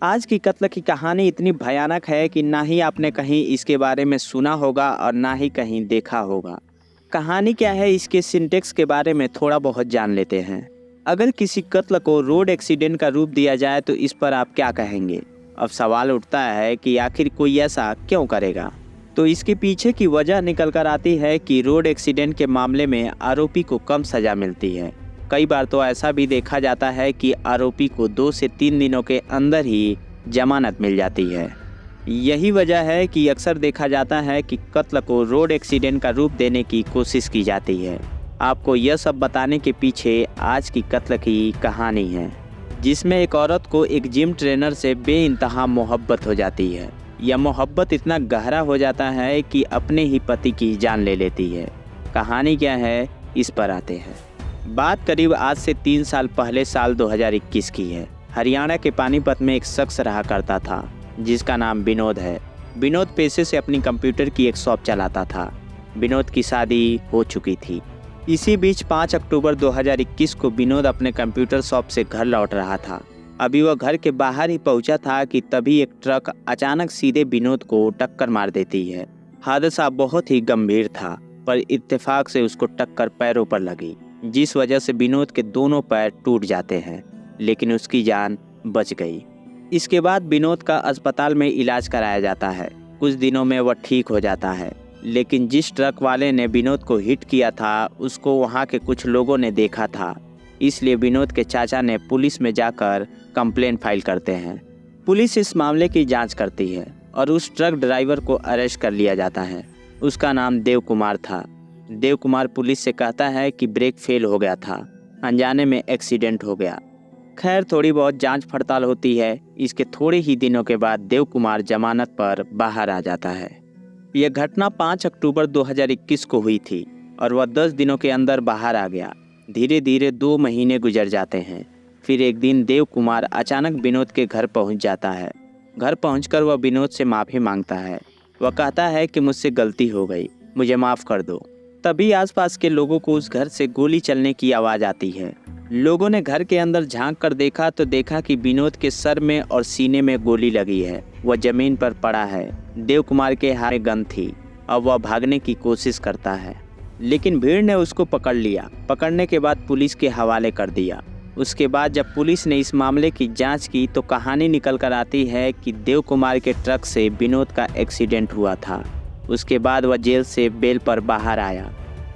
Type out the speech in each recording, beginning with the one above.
आज की कत्ल की कहानी इतनी भयानक है कि ना ही आपने कहीं इसके बारे में सुना होगा और ना ही कहीं देखा होगा। कहानी क्या है, इसके सिंटेक्स के बारे में थोड़ा बहुत जान लेते हैं। अगर किसी कत्ल को रोड एक्सीडेंट का रूप दिया जाए तो इस पर आप क्या कहेंगे? अब सवाल उठता है कि आखिर कोई ऐसा क्यों करेगा। तो इसके पीछे की वजह निकल कर आती है कि रोड एक्सीडेंट के मामले में आरोपी को कम सज़ा मिलती है। कई बार तो ऐसा भी देखा जाता है कि आरोपी को 2 से 3 दिनों के अंदर ही जमानत मिल जाती है। यही वजह है कि अक्सर देखा जाता है कि कत्ल को रोड एक्सीडेंट का रूप देने की कोशिश की जाती है। आपको यह सब बताने के पीछे आज की कत्ल की कहानी है, जिसमें एक औरत को एक जिम ट्रेनर से बेइंतहा मोहब्बत हो जाती है। यह मोहब्बत इतना गहरा हो जाता है कि अपने ही पति की जान ले लेती है। कहानी क्या है, इस पर आते हैं। बात करीब आज से 3 साल पहले साल 2021 की है। हरियाणा के पानीपत में एक शख्स रहा करता था जिसका नाम विनोद है। विनोद पेशे से अपनी कंप्यूटर की एक शॉप चलाता था। विनोद की शादी हो चुकी थी। इसी बीच 5 अक्टूबर 2021 को विनोद अपने कंप्यूटर शॉप से घर लौट रहा था। अभी वह घर के बाहर ही पहुंचा था कि तभी एक ट्रक अचानक सीधे विनोद को टक्कर मार देती है। हादसा बहुत ही गंभीर था, पर इत्तेफाक से उसको टक्कर पैरों पर लगी, जिस वजह से विनोद के दोनों पैर टूट जाते हैं, लेकिन उसकी जान बच गई। इसके बाद विनोद का अस्पताल में इलाज कराया जाता है। कुछ दिनों में वह ठीक हो जाता है, लेकिन जिस ट्रक वाले ने विनोद को हिट किया था उसको वहां के कुछ लोगों ने देखा था। इसलिए विनोद के चाचा ने पुलिस में जाकर कंप्लेंट फाइल करते हैं। पुलिस इस मामले की जांच करती है और उस ट्रक ड्राइवर को अरेस्ट कर लिया जाता है। उसका नाम देव कुमार था। देव कुमार पुलिस से कहता है कि ब्रेक फेल हो गया था, अनजाने में एक्सीडेंट हो गया। खैर, थोड़ी बहुत जांच पड़ताल होती है। इसके थोड़े ही दिनों के बाद देव कुमार जमानत पर बाहर आ जाता है। यह घटना 5 अक्टूबर 2021 को हुई थी और वह 10 दिनों के अंदर बाहर आ गया। धीरे धीरे 2 महीने गुजर जाते हैं। फिर एक दिन देव कुमार अचानक विनोद के घर पहुंच जाता है। घर पहुंचकर वह विनोद से माफ़ी मांगता है। वह कहता है कि मुझसे गलती हो गई, मुझे माफ़ कर दो। तभी आसपास के लोगों को उस घर से गोली चलने की आवाज़ आती है। लोगों ने घर के अंदर झांक कर देखा तो देखा कि विनोद के सर में और सीने में गोली लगी है। वह जमीन पर पड़ा है। देव कुमार के हाथ में गन थी। अब वह भागने की कोशिश करता है, लेकिन भीड़ ने उसको पकड़ लिया। पकड़ने के बाद पुलिस के हवाले कर दिया। उसके बाद जब पुलिस ने इस मामले की जांच की तो कहानी निकल कर आती है कि देव कुमार के ट्रक से विनोद का एक्सीडेंट हुआ था। उसके बाद वह जेल से बेल पर बाहर आया।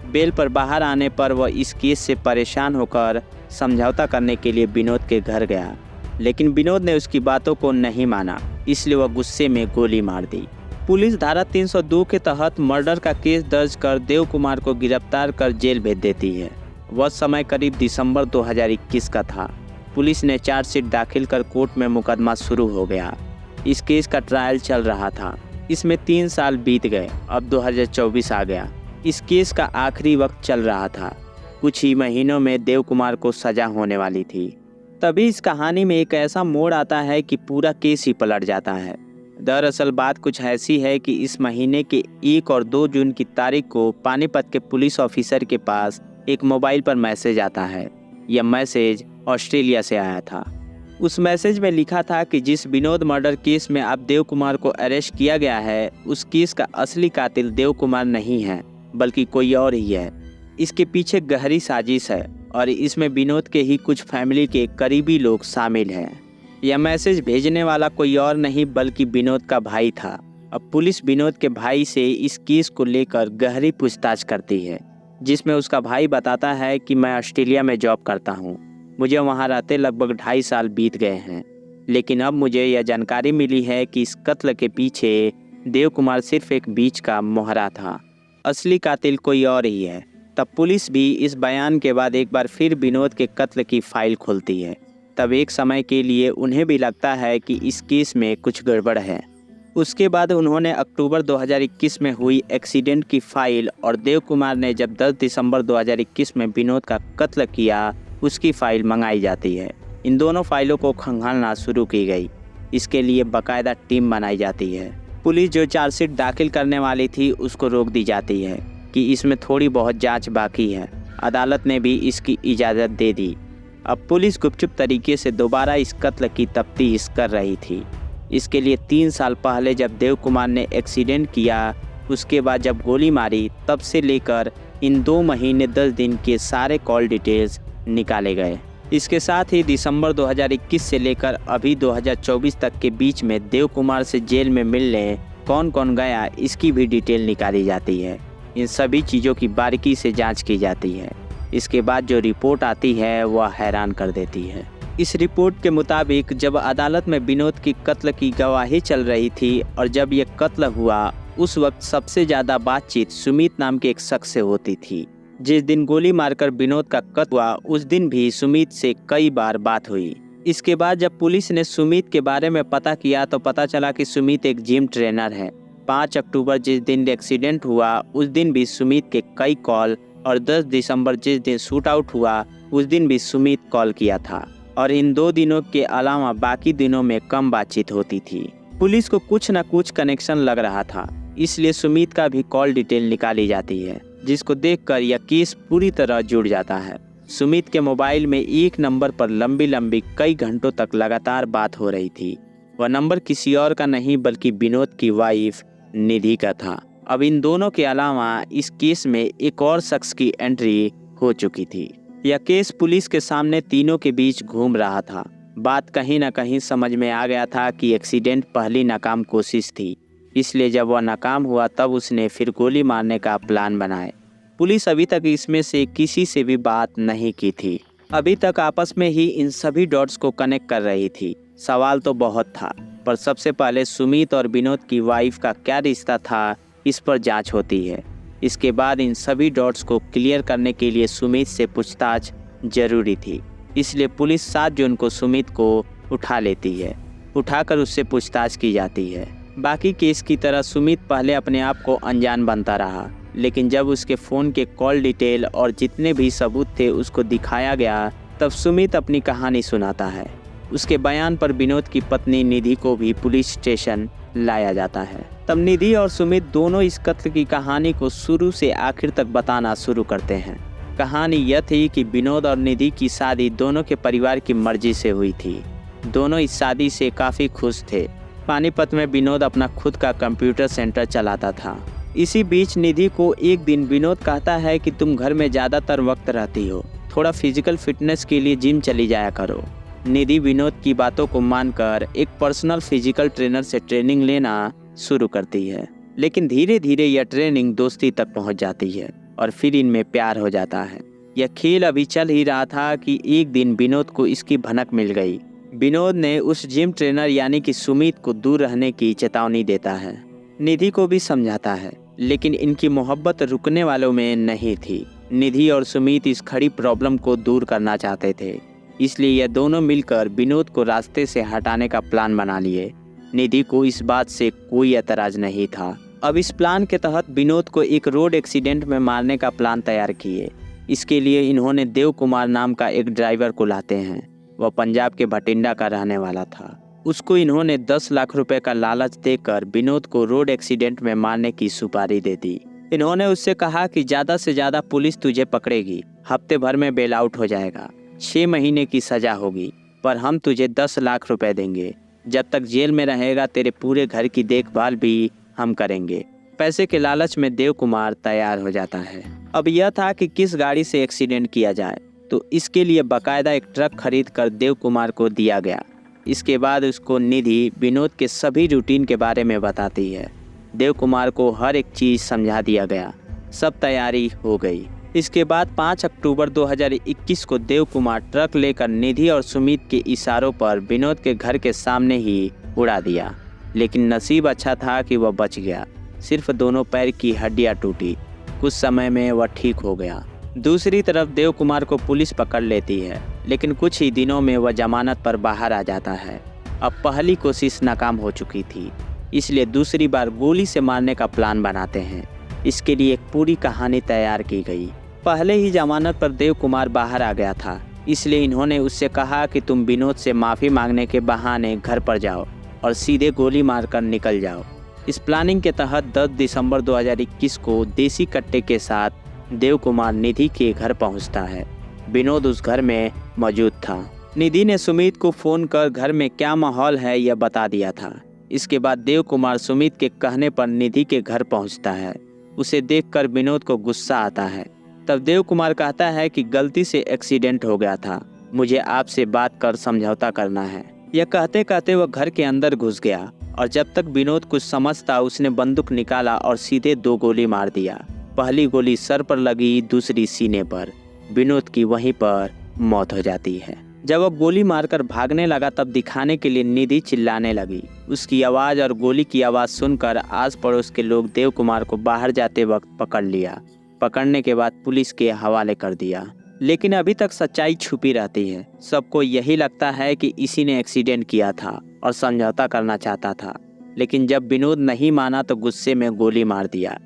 बेल पर बाहर आने पर वह इस केस से परेशान होकर समझौता करने के लिए विनोद के घर गया, लेकिन विनोद ने उसकी बातों को नहीं माना, इसलिए वह गुस्से में गोली मार दी। पुलिस धारा 302 के तहत मर्डर का केस दर्ज कर देव कुमार को गिरफ्तार कर जेल भेज देती है। वह समय करीब दिसंबर 2021 का था। पुलिस ने चार्जशीट दाखिल कर कोर्ट में मुकदमा शुरू हो गया। इस केस का ट्रायल चल रहा था। इसमें 3 साल बीत गए। अब 2024 आ गया। इस केस का आखिरी वक्त चल रहा था। कुछ ही महीनों में देव कुमार को सजा होने वाली थी। तभी इस कहानी में एक ऐसा मोड़ आता है कि पूरा केस ही पलट जाता है। दरअसल बात कुछ ऐसी है कि इस महीने के 1 और 2 जून की तारीख को पानीपत के पुलिस ऑफिसर के पास एक मोबाइल पर मैसेज आता है। यह मैसेज ऑस्ट्रेलिया से आया था। उस मैसेज में लिखा था कि जिस विनोद मर्डर केस में अब देव कुमार को अरेस्ट किया गया है, उस केस का असली कातिल देव कुमार नहीं है, बल्कि कोई और ही है। इसके पीछे गहरी साजिश है और इसमें विनोद के ही कुछ फैमिली के करीबी लोग शामिल हैं। यह मैसेज भेजने वाला कोई और नहीं बल्कि विनोद का भाई था। अब पुलिस विनोद के भाई से इस केस को लेकर गहरी पूछताछ करती है, जिसमें उसका भाई बताता है कि मैं ऑस्ट्रेलिया में जॉब करता हूँ। मुझे वहाँ रहते लगभग 2.5 साल बीत गए हैं, लेकिन अब मुझे यह जानकारी मिली है कि इस कत्ल के पीछे देव कुमार सिर्फ एक बीच का मोहरा था। असली कातिल कोई और ही है। तब पुलिस भी इस बयान के बाद एक बार फिर विनोद के कत्ल की फाइल खोलती है। तब एक समय के लिए उन्हें भी लगता है कि इस केस में कुछ गड़बड़ है। उसके बाद उन्होंने अक्टूबर 2021 में हुई एक्सीडेंट की फाइल और देव कुमार ने जब 10 दिसंबर 2021 में विनोद का कत्ल किया, उसकी फाइल मंगाई जाती है। इन दोनों फाइलों को खंगालना शुरू की गई। इसके लिए बाकायदा टीम बनाई जाती है। पुलिस जो चार्जशीट दाखिल करने वाली थी उसको रोक दी जाती है कि इसमें थोड़ी बहुत जांच बाकी है। अदालत ने भी इसकी इजाज़त दे दी। अब पुलिस गुपचुप तरीके से दोबारा इस कत्ल की तफ्तीश कर रही थी। इसके लिए 3 साल पहले जब देव कुमार ने एक्सीडेंट किया, उसके बाद जब गोली मारी, तब से लेकर इन 2 महीने 10 दिन के सारे कॉल डिटेल्स निकाले गए। इसके साथ ही दिसंबर 2021 से लेकर अभी 2024 तक के बीच में देव कुमार से जेल में मिलने कौन कौन गया, इसकी भी डिटेल निकाली जाती है। इन सभी चीज़ों की बारीकी से जांच की जाती है। इसके बाद जो रिपोर्ट आती है वह हैरान कर देती है। इस रिपोर्ट के मुताबिक जब अदालत में विनोद की कत्ल की गवाही चल रही थी और जब ये कत्ल हुआ, उस वक्त सबसे ज़्यादा बातचीत सुमित नाम के एक शख्स से होती थी। जिस दिन गोली मारकर विनोद का कत्ल हुआ, उस दिन भी सुमित से कई बार बात हुई। इसके बाद जब पुलिस ने सुमित के बारे में पता किया तो पता चला कि सुमित एक जिम ट्रेनर है। 5 अक्टूबर जिस दिन एक्सीडेंट हुआ, उस दिन भी सुमित के कई कॉल, और 10 दिसंबर जिस दिन शूट आउट हुआ, उस दिन भी सुमित कॉल किया था। और इन 2 दिनों के अलावा बाकी दिनों में कम बातचीत होती थी। पुलिस को कुछ न कुछ कनेक्शन लग रहा था, इसलिए सुमित का भी कॉल डिटेल निकाली जाती है, जिसको देखकर यह केस पूरी तरह जुड़ जाता है। सुमित के मोबाइल में एक नंबर पर लंबी कई घंटों तक लगातार बात हो रही थी। वह नंबर किसी और का नहीं बल्कि विनोद की वाइफ निधि का था। अब इन दोनों के अलावा इस केस में एक और शख्स की एंट्री हो चुकी थी। यह केस पुलिस के सामने तीनों के बीच घूम रहा था। बात कहीं न कहीं समझ में आ गया था कि एक्सीडेंट पहली नाकाम कोशिश थी, इसलिए जब वह नाकाम हुआ तब उसने फिर गोली मारने का प्लान बनाए। पुलिस अभी तक इसमें से किसी से भी बात नहीं की थी। अभी तक आपस में ही इन सभी डॉट्स को कनेक्ट कर रही थी। सवाल तो बहुत था, पर सबसे पहले सुमित और विनोद की वाइफ का क्या रिश्ता था, इस पर जांच होती है। इसके बाद इन सभी डॉट्स को क्लियर करने के लिए सुमित से पूछताछ जरूरी थी, इसलिए पुलिस 7 जून को सुमित को उठा लेती है। उठाकर उससे पूछताछ की जाती है। बाकी केस की तरह सुमित पहले अपने आप को अनजान बनता रहा, लेकिन जब उसके फ़ोन के कॉल डिटेल और जितने भी सबूत थे उसको दिखाया गया, तब सुमित अपनी कहानी सुनाता है। उसके बयान पर विनोद की पत्नी निधि को भी पुलिस स्टेशन लाया जाता है। तब निधि और सुमित दोनों इस कत्ल की कहानी को शुरू से आखिर तक बताना शुरू करते हैं। कहानी यह थी कि विनोद और निधि की शादी दोनों के परिवार की मर्जी से हुई थी। दोनों इस शादी से काफ़ी खुश थे। पानीपत में विनोद अपना खुद का कंप्यूटर सेंटर चलाता था। इसी बीच निधि को एक दिन विनोद कहता है कि तुम घर में ज़्यादातर वक्त रहती हो, थोड़ा फिजिकल फिटनेस के लिए जिम चली जाया करो। निधि विनोद की बातों को मानकर एक पर्सनल फिजिकल ट्रेनर से ट्रेनिंग लेना शुरू करती है, लेकिन धीरे धीरे यह ट्रेनिंग दोस्ती तक पहुंच जाती है और फिर इनमें प्यार हो जाता है। यह खेल अभी चल ही रहा था कि एक दिन विनोद को इसकी भनक मिल गई। विनोद ने उस जिम ट्रेनर यानी कि सुमित को दूर रहने की चेतावनी देता है। निधि को भी समझाता है, लेकिन इनकी मोहब्बत रुकने वालों में नहीं थी। निधि और सुमित इस खड़ी प्रॉब्लम को दूर करना चाहते थे, इसलिए यह दोनों मिलकर विनोद को रास्ते से हटाने का प्लान बना लिए। निधि को इस बात से कोई एतराज नहीं था। अब इस प्लान के तहत विनोद को एक रोड एक्सीडेंट में मारने का प्लान तैयार किए। इसके लिए इन्होंने देव कुमार नाम का एक ड्राइवर को लाते हैं। वह पंजाब के भटिंडा का रहने वाला था। उसको इन्होंने 10 लाख रुपए का लालच देकर विनोद को रोड एक्सीडेंट में मारने की सुपारी दे दी। इन्होंने उससे कहा कि ज़्यादा से ज़्यादा पुलिस तुझे पकड़ेगी, हफ्ते भर में बेल आउट हो जाएगा, 6 महीने की सज़ा होगी, पर हम तुझे 10 लाख रुपए देंगे। जब तक जेल में रहेगा तेरे पूरे घर की देखभाल भी हम करेंगे। पैसे के लालच में देव कुमार तैयार हो जाता है। अब यह था कि किस गाड़ी से एक्सीडेंट किया जाए, तो इसके लिए बाकायदा एक ट्रक खरीद कर देव कुमार को दिया गया। इसके बाद उसको निधि विनोद के सभी रूटीन के बारे में बताती है। देव कुमार को हर एक चीज़ समझा दिया गया। सब तैयारी हो गई। इसके बाद 5 अक्टूबर 2021 को देव कुमार ट्रक लेकर निधि और सुमित के इशारों पर विनोद के घर के सामने ही उड़ा दिया, लेकिन नसीब अच्छा था कि वह बच गया। सिर्फ दोनों पैर की हड्डियां टूटी। कुछ समय में वह ठीक हो गया। दूसरी तरफ देव कुमार को पुलिस पकड़ लेती है, लेकिन कुछ ही दिनों में वह जमानत पर बाहर आ जाता है। अब पहली कोशिश नाकाम हो चुकी थी, इसलिए दूसरी बार गोली से मारने का प्लान बनाते हैं। इसके लिए एक पूरी कहानी तैयार की गई। पहले ही जमानत पर देव कुमार बाहर आ गया था, इसलिए इन्होंने उससे कहा कि तुम विनोद से माफ़ी मांगने के बहाने घर पर जाओ और सीधे गोली मारकर निकल जाओ। इस प्लानिंग के तहत 10 दिसंबर 2021 को देसी कट्टे के साथ देव कुमार निधि के घर पहुंचता है। विनोद उस घर में मौजूद था। निधि ने सुमित को फ़ोन कर घर में क्या माहौल है यह बता दिया था। इसके बाद देव कुमार सुमित के कहने पर निधि के घर पहुंचता है। उसे देखकर विनोद को गुस्सा आता है। तब देव कुमार कहता है कि गलती से एक्सीडेंट हो गया था, मुझे आपसे बात कर समझौता करना है। यह कहते कहते वह घर के अंदर घुस गया और जब तक विनोद कुछ समझता उसने बंदूक निकाला और सीधे 2 गोली मार दिया। पहली गोली सर पर लगी, दूसरी सीने पर। विनोद की वहीं पर मौत हो जाती है। जब वह गोली मारकर भागने लगा तब दिखाने के लिए निधि चिल्लाने लगी। उसकी आवाज़ और गोली की आवाज़ सुनकर आस पड़ोस के लोग देव कुमार को बाहर जाते वक्त पकड़ लिया। पकड़ने के बाद पुलिस के हवाले कर दिया। लेकिन अभी तक सच्चाई छुपी रहती है। सबको यही लगता है कि इसी ने एक्सीडेंट किया था और समझौता करना चाहता था, लेकिन जब विनोद नहीं माना तो गुस्से में गोली मार दिया।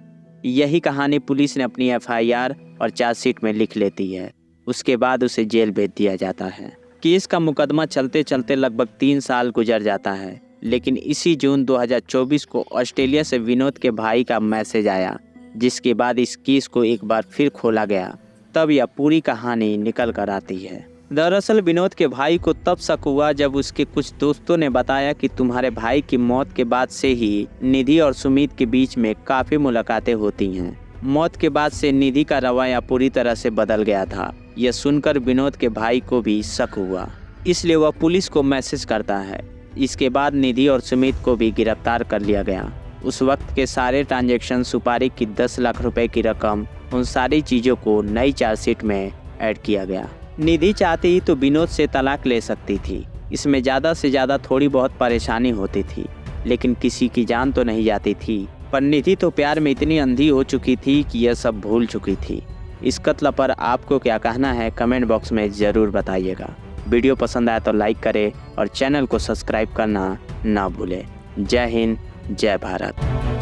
यही कहानी पुलिस ने अपनी FIR और चार्जशीट में लिख लेती है। उसके बाद उसे जेल भेज दिया जाता है। केस का मुकदमा चलते चलते लगभग 3 साल गुजर जाता है, लेकिन इसी जून 2024 को ऑस्ट्रेलिया से विनोद के भाई का मैसेज आया, जिसके बाद इस केस को एक बार फिर खोला गया। तब यह पूरी कहानी निकल कर आती है। दरअसल विनोद के भाई को तब शक हुआ जब उसके कुछ दोस्तों ने बताया कि तुम्हारे भाई की मौत के बाद से ही निधि और सुमित के बीच में काफ़ी मुलाकातें होती हैं। मौत के बाद से निधि का रवैया पूरी तरह से बदल गया था। यह सुनकर विनोद के भाई को भी शक हुआ, इसलिए वह पुलिस को मैसेज करता है। इसके बाद निधि और सुमित को भी गिरफ्तार कर लिया गया। उस वक्त के सारे ट्रांजैक्शन, सुपारी की 10 लाख रुपए की रकम, उन सारी चीज़ों को नई चार्जशीट में ऐड किया गया। निधि चाहती तो विनोद से तलाक ले सकती थी। इसमें ज़्यादा से ज़्यादा थोड़ी बहुत परेशानी होती थी, लेकिन किसी की जान तो नहीं जाती थी। पर निधि तो प्यार में इतनी अंधी हो चुकी थी कि यह सब भूल चुकी थी। इस कत्ल पर आपको क्या कहना है कमेंट बॉक्स में ज़रूर बताइएगा। वीडियो पसंद आया तो लाइक करें और चैनल को सब्सक्राइब करना ना भूलें। जय हिंद, जय भारत।